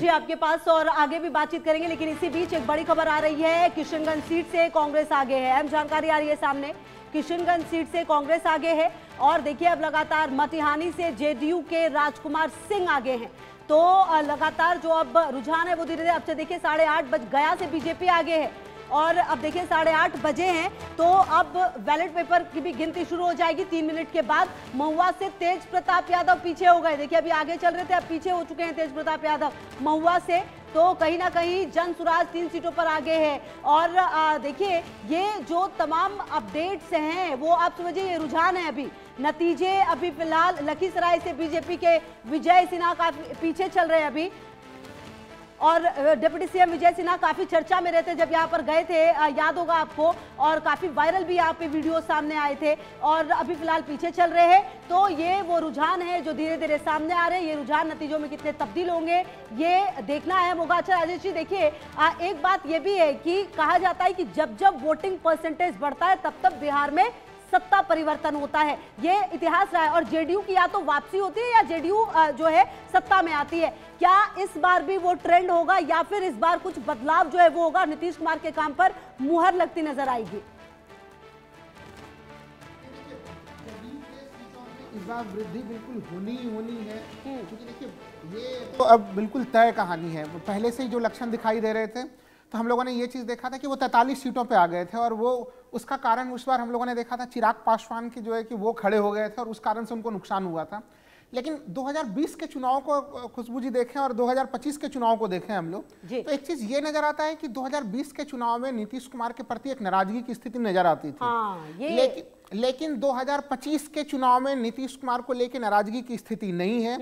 जी आपके पास और आगे भी बातचीत करेंगे, लेकिन इसी बीच एक बड़ी खबर आ रही है। किशनगंज सीट से कांग्रेस आगे है, अहम जानकारी आ रही है सामने। किशनगंज सीट से कांग्रेस आगे है और देखिए अब लगातार मटिहानी से जेडीयू के राजकुमार सिंह आगे हैं। तो लगातार जो अब रुझान है वो धीरे धीरे, अब से देखिए 8:30 बज गया से बीजेपी आगे है और अब देखिए 8:30 बजे हैं तो अब बैलेट पेपर की भी गिनती शुरू हो जाएगी 3 मिनट के बाद। महुआ से तेज प्रताप यादव पीछे हो गए, देखिए अभी आगे चल रहे थे, अब पीछे हो चुके हैं तेज प्रताप यादव महुआ से। तो कहीं ना कहीं जन सुराज 3 सीटों पर आगे है और देखिए ये जो तमाम अपडेट्स हैं वो आप समझिए ये रुझान है। अभी नतीजे अभी फिलहाल लखीसराय से बीजेपी के विजय सिन्हा काफी पीछे चल रहे हैं अभी, और डिप्टी सीएम विजय सिन्हा काफी चर्चा में रहते जब यहाँ पर गए थे, याद होगा आपको, और काफी वायरल भी यहाँ पे वीडियो सामने आए थे और अभी फिलहाल पीछे चल रहे हैं। तो ये वो रुझान है जो धीरे धीरे सामने आ रहे हैं। ये रुझान नतीजों में कितने तब्दील होंगे ये देखना अहम होगा। अच्छा राजेश जी देखिए एक बात ये भी है कि कहा जाता है कि जब जब वोटिंग परसेंटेज बढ़ता है तब तब बिहार में सत्ता परिवर्तन होता है, ये इतिहास रहा है। और जेडीयू की या तो वापसी होती है या जेडीयू जो है सत्ता में आती है। क्या इस बार भी वो ट्रेंड होगा या फिर इस बार कुछ बदलाव जो है वो होगा, नीतीश कुमार के काम पर मुहर लगती नजर आएगी? इस बार वृद्धि बिल्कुल होनी है, क्योंकि देखिए ये तो अब बिल्कुल तय कहानी है। पहले से ही जो लक्षण दिखाई दे रहे थे तो हम लोगों ने ये चीज़ देखा था कि वो 43 सीटों पे आ गए थे और वो उसका कारण उस बार हम लोगों ने देखा था चिराग पासवान की जो है कि वो खड़े हो गए थे और उस कारण से उनको नुकसान हुआ था। लेकिन 2020 के चुनाव को खुशबू जी देखें और 2025 के चुनाव को देखें हम लोग, तो एक चीज़ ये नजर आता है कि 2020 के चुनाव में नीतीश कुमार के प्रति एक नाराजगी की स्थिति नजर आती थी। लेकिन 2025 के चुनाव में नीतीश कुमार को लेकर नाराजगी की स्थिति नहीं है,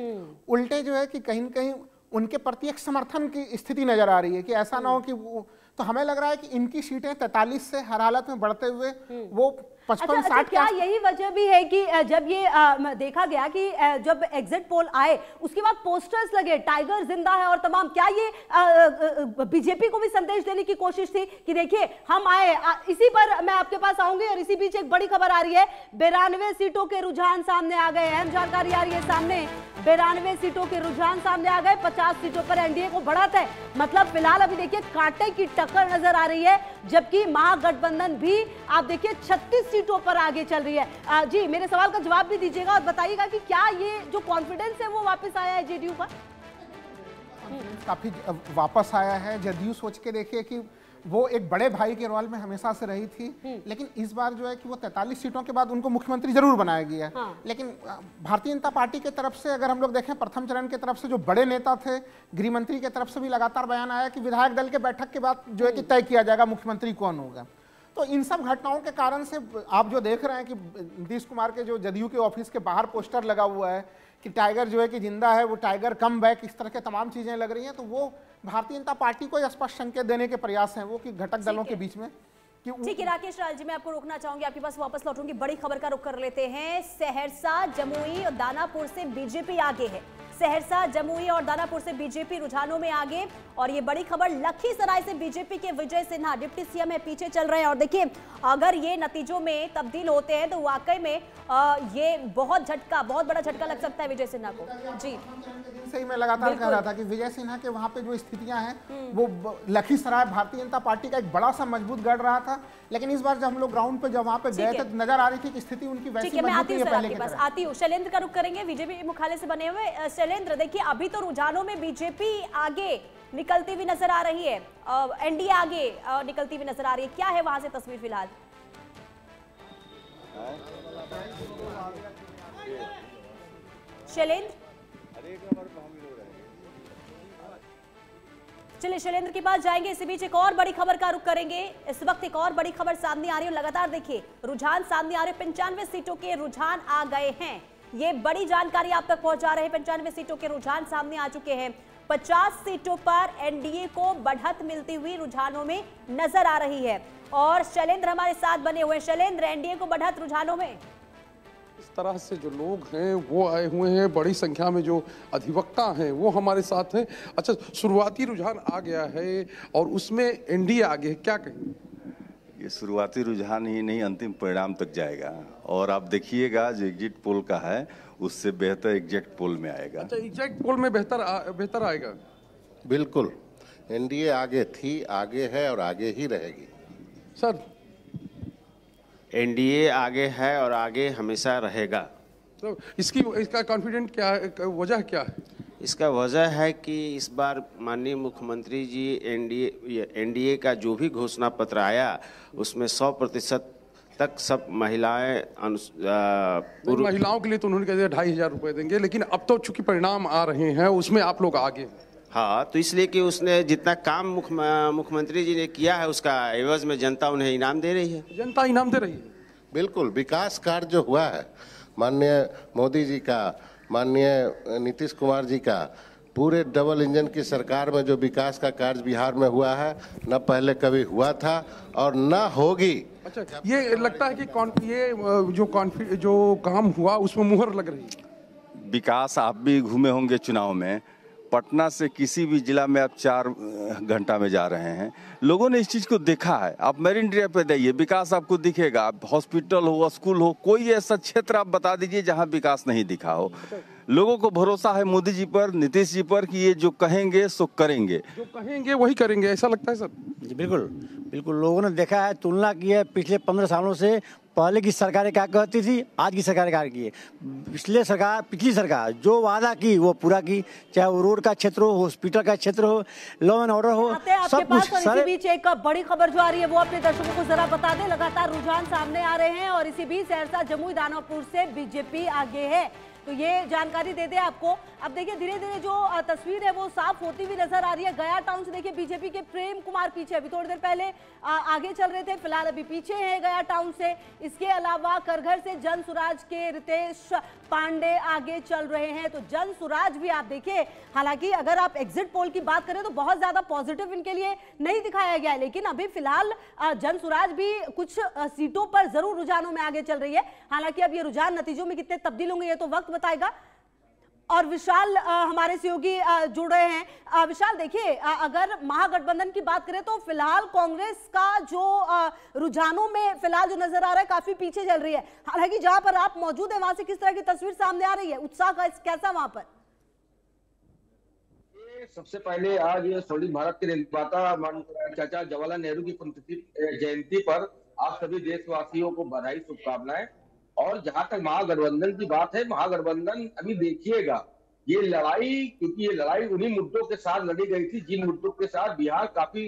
उल्टे जो है कि कहीं न कहीं उनके प्रति एक समर्थन की स्थिति नजर आ रही है कि ऐसा ना हो कि वो, तो हमें लग रहा है कि इनकी सीटें 43 से हर हालत में बढ़ते हुए वो 55-60। क्या यही वजह भी है कि जब ये देखा गया कि जब एग्जिट पोल आए उसके बाद पोस्टर्स लगे टाइगर जिंदा है और तमाम, क्या ये बीजेपी को भी संदेश देने की कोशिश थी कि देखिए हम आए? इसी पर मैं आपके पास आऊंगी और इसी बीच एक बड़ी खबर आ रही है, 92 सीटों के रुझान सामने आ गए। अहम जानकारी आ रही है सामने, 92 सीटों के रुझान सामने आ गए। 50 सीटों पर एनडीए को बढ़त है, मतलब फिलहाल अभी देखिए कांटे की टक्कर नजर आ रही है, जबकि महागठबंधन भी आप देखिए 36 सीटों पर आगे चल रही है। जी मेरे सवाल का जवाब भी दीजिएगा और बताइएगा कि क्या ये जो कॉन्फिडेंस है वो वापस आया है जेडीयू का? काफी वापस आया है। जदयू सोच के देखिए कि वो एक बड़े भाई के रोल में हमेशा से रही थी, लेकिन इस बार जो है कि वो 43 सीटों के बाद उनको मुख्यमंत्री जरूर बनाया गया है। लेकिन भारतीय जनता पार्टी की तरफ से अगर हम लोग देखें, प्रथम चरण की तरफ से जो बड़े नेता थे, गृह मंत्री की तरफ से भी लगातार बयान आया कि विधायक दल के बैठक के बाद जो है कि तय किया जाएगा मुख्यमंत्री कौन होगा। तो इन सब घटनाओं के कारण से आप जो देख रहे हैं कि नीतीश कुमार के जो जदयू के ऑफिस के बाहर पोस्टर लगा हुआ है कि टाइगर जो है कि जिंदा है, वो टाइगर कम बैक, इस तरह के तमाम चीजें लग रही हैं, तो वो भारतीय जनता पार्टी को स्पष्ट संकेत देने के प्रयास हैं वो कि घटक दलों के बीच में। ठीक है राकेश लाल जी, मैं आपको रोकना चाहूंगी, आपके पास वापस लौटूंगी। बड़ी खबर का रुख कर लेते हैं। सहरसा, जमुई और दानापुर से बीजेपी आगे है। सहरसा, जमुई और दानापुर से बीजेपी रुझानों में आगे। और ये बड़ी खबर, लखीसराय से बीजेपी के विजय सिन्हा डिप्टी सीएम है, पीछे चल रहे हैं। और देखिए अगर ये नतीजों में तब्दील होते हैं तो वाकई में ये बहुत बड़ा झटका लग सकता है विजय सिन्हा को। जी सही, मैं लगातार कह रहा था कि विजय सिन्हा के वहां पे जो स्थितियां हैं वो लखीसराय भारतीय जनता पार्टी का एक बड़ा सा मजबूत गढ़ रहा था, लेकिन इस बार जब हम लोग ग्राउंड पे जब वहां पे गए थे नजर आ रही थी कि स्थिति उनकी वैसी मजबूत है पहले की तरह। आती हूँ, शैलेंद्र का रुख करेंगे, बीजेपी मुख्यालय से बने हुए। शैलेंद्र देखिए अभी तो रुझानों में बीजेपी आगे निकलती हुई नजर आ रही है, एनडीए आगे निकलती हुई नजर आ रही है, क्या है वहां से तस्वीर फिलहाल? शैलेंद्र, चलिए शैलेंद्र के पास जाएंगे। इसी बीच एक और बड़ी खबर का रुख करेंगे। इस वक्त एक और बड़ी खबर सामने आ रही है, लगातार देखिए रुझान सामने आ रहे हैं। 95 सीटों के रुझान आ गए हैं, ये बड़ी जानकारी आप तक पहुंचा रहे हैं। 95 सीटों के रुझान सामने आ चुके हैं। 50 सीटों पर एनडीए को बढ़त मिलती हुई रुझानों में नजर आ रही है। और शैलेंद्र हमारे साथ बने हुए हैं। शैलेंद्र, एनडीए को बढ़त रुझानों में? इस तरह से जो लोग हैं वो आए हुए हैं, बड़ी संख्या में जो अधिवक्ता हैं वो हमारे साथ हैं। अच्छा, शुरुआती रुझान आ गया है और उसमें एनडीए आगे है, क्या कहेंगे? ये शुरुआती रुझान ही नहीं, अंतिम परिणाम तक जाएगा। और आप देखिएगा जो एग्जिट पोल का है उससे बेहतर एग्जिट पोल में आएगा। अच्छा, एग्जिट पोल में बेहतर आएगा। बिल्कुल, एनडीए आगे थी, आगे है और आगे ही रहेगी। सर, एनडीए आगे है और आगे हमेशा रहेगा। तो इसका कॉन्फिडेंट क्या है, वजह क्या है? इसका वजह है कि इस बार माननीय मुख्यमंत्री जी एनडीए का जो भी घोषणा पत्र आया उसमें 100% तक सब महिलाएं महिलाओं के लिए तो उन्होंने कह दिया 2,500 रुपए देंगे, लेकिन अब तो चूंकि परिणाम आ रहे हैं उसमें आप लोग आगे। हाँ, तो इसलिए कि उसने जितना काम मुख्यमंत्री जी ने किया है उसका एवज में जनता उन्हें इनाम दे रही है। जनता इनाम दे रही है। बिल्कुल, विकास कार्य जो हुआ है माननीय मोदी जी का, माननीय नीतीश कुमार जी का, पूरे डबल इंजन की सरकार में जो विकास का कार्य बिहार में हुआ है न पहले कभी हुआ था और न होगी। अच्छा, ये लगता है कि ये जो काम हुआ उसमें मुहर लग रही है। विकास, आप भी घूमे होंगे चुनाव में, पटना से किसी भी जिला में आप 4 घंटा में जा रहे हैं, लोगों ने इस चीज़ को देखा है। आप मेरिन ड्राइव पे जाइए, विकास आपको दिखेगा। हॉस्पिटल हो, स्कूल हो, कोई ऐसा क्षेत्र आप बता दीजिए जहां विकास नहीं दिखा हो। लोगों को भरोसा है मोदी जी पर, नीतीश जी पर कि ये जो कहेंगे सो करेंगे, जो कहेंगे वही करेंगे, ऐसा लगता है सर? जी बिल्कुल, बिल्कुल। लोगों ने देखा है, तुलना की है पिछले 15 सालों से। पहले की सरकारें क्या कहती थी, आज की सरकारें क्या की है। पिछली सरकार जो वादा की वो पूरा की, चाहे वो रोड का क्षेत्र हो, हॉस्पिटल का क्षेत्र हो, लॉ एंड ऑर्डर हो, सब कुछ। इसी बीच एक बड़ी खबर जो आ रही है वो अपने दर्शकों को जरा बता दें। लगातार रुझान सामने आ रहे हैं और इसी बीच सहरसा, जमुई, दानापुर से बीजेपी आगे है, तो ये जानकारी दे दे आपको। अब देखिए धीरे धीरे जो तस्वीर है वो साफ होती हुई नजर आ रही है। गया टाउन से देखिए बीजेपी के प्रेम कुमार पीछे, अभी थोड़ी देर पहले आगे चल रहे थे, फिलहाल अभी पीछे हैं गया टाउन से। इसके अलावा करघर से जन सुराज के रितेश पांडे आगे चल रहे हैं। तो जन सुराज भी आप देखिए, हालांकि अगर आप एग्जिट पोल की बात करें तो बहुत ज्यादा पॉजिटिव इनके लिए नहीं दिखाया गया है, लेकिन अभी फिलहाल जन सुराज भी कुछ सीटों पर जरूर रुझानों में आगे चल रही है। हालांकि अब ये रुझान नतीजों में कितने तब्दील होंगे ये तो वक्त बताएगा। और विशाल हमारे सहयोगी जुड़ रहे हैं। विशाल, देखिए अगर महागठबंधन की बात करें तो फिलहाल कांग्रेस का जो रुझानों में फिलहाल जो नजर आ रहा है काफी पीछे चल रही है। हालांकि जहां पर आप मौजूद हैं वहां से किस तरह की तस्वीर सामने आ रही है, उत्साह कैसा वहां पर? सबसे पहले आज स्वतंत्र भारत के निर्माता चाचा जवाहरलाल नेहरू की पुण्यतिथि जयंती पर आप सभी देशवासियों को बधाई, शुभकामनाएं। और जहां तक महागठबंधन की बात है, महागठबंधन अभी देखिएगा ये लड़ाई, क्योंकि ये लड़ाई उन्हीं मुद्दों के साथ लड़ी गई थी जिन मुद्दों के साथ बिहार काफी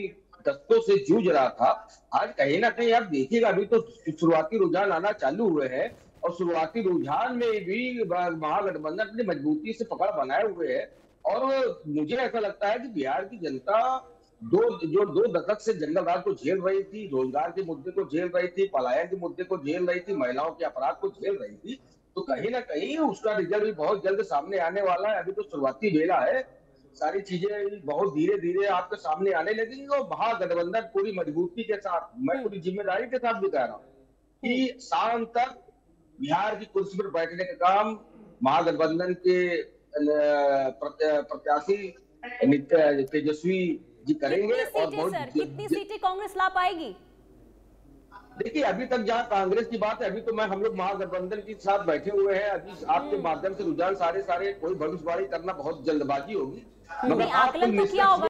दशकों से जूझ रहा था। आज कहीं ना कहीं आप देखिएगा अभी तो शुरुआती रुझान आना चालू हुए हैं और शुरुआती रुझान में भी महागठबंधन अपनी मजबूती से पकड़ बनाए हुए है। और मुझे ऐसा लगता है कि बिहार की जनता दो दशक से जंगल राज को झेल रही थी, रोजगार के मुद्दे को झेल रही थी, पलायन के मुद्दे को झेल रही थी, महिलाओं के अपराध को झेल रही थी, तो कहीं ना कहीं उसका रिजल्ट भी बहुत जल्द सामने आने वाला है। अभी तो शुरुआती बेला है, सारी चीजें बहुत धीरे धीरे आपके सामने आने लगेंगी। और महागठबंधन पूरी मजबूती के साथ, मैं पूरी जिम्मेदारी के साथ भी कह रहा हूँ कि शाम तक बिहार की कुर्सी पर बैठने का काम महागठबंधन के प्रत्याशी तेजस्वी जी करेंगे। और कितनी सीटें कांग्रेस ला पाएगी? देखिए अभी तक जहां कांग्रेस की बात है, अभी तो हम लोग महागठबंधन के साथ बैठे हुए हैं। अभी आपके माध्यम से रुझान सारे कोई भविष्यवाणी करना बहुत जल्दबाजी होगी, मगर आकलन तो किया होगा।